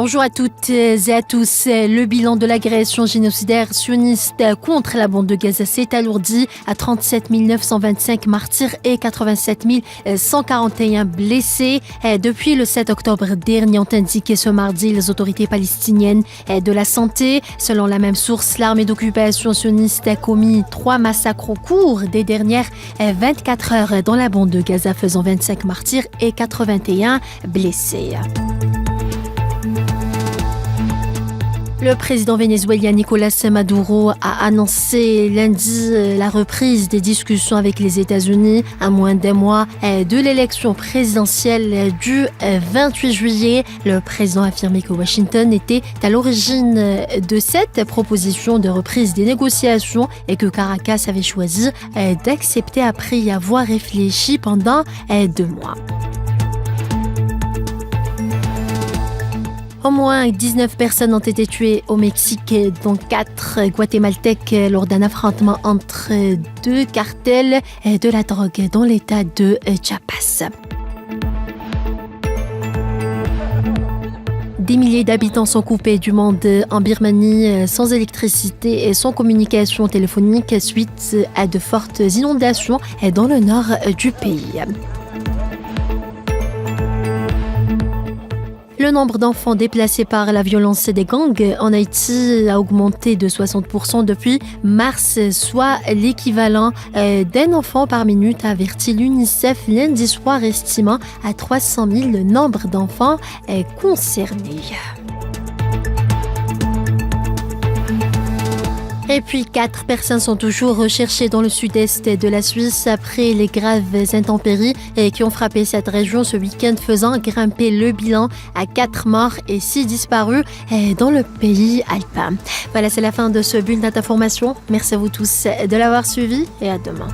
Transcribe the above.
Bonjour à toutes et à tous. Le bilan de l'agression génocidaire sioniste contre la bande de Gaza s'est alourdi à 37 925 martyrs et 87 141 blessés. Depuis le 7 octobre dernier, ont indiqué ce mardi les autorités palestiniennes de la santé. Selon la même source, l'armée d'occupation sioniste a commis 3 massacres au cours des dernières 24 heures dans la bande de Gaza, faisant 25 martyrs et 81 blessés. Le président vénézuélien Nicolás Maduro a annoncé lundi la reprise des discussions avec les États-Unis à moins d'un mois de l'élection présidentielle du 28 juillet. Le président a affirmé que Washington était à l'origine de cette proposition de reprise des négociations et que Caracas avait choisi d'accepter après y avoir réfléchi pendant 2 mois. Au moins 19 personnes ont été tuées au Mexique, dont 4 Guatémaltèques lors d'un affrontement entre 2 cartels de la drogue dans l'état de Chiapas. Des milliers d'habitants sont coupés du monde en Birmanie, sans électricité et sans communication téléphonique suite à de fortes inondations dans le nord du pays. Le nombre d'enfants déplacés par la violence des gangs en Haïti a augmenté de 60% depuis mars, soit l'équivalent d'un enfant par minute, a averti l'UNICEF lundi soir, estimant à 300 000 le nombre d'enfants concernés. Et puis 4 personnes sont toujours recherchées dans le sud-est de la Suisse après les graves intempéries qui ont frappé cette région ce week-end, faisant grimper le bilan à 4 morts et 6 disparus dans le pays alpin. Voilà, c'est la fin de ce bulletin d'information. Merci à vous tous de l'avoir suivi et à demain.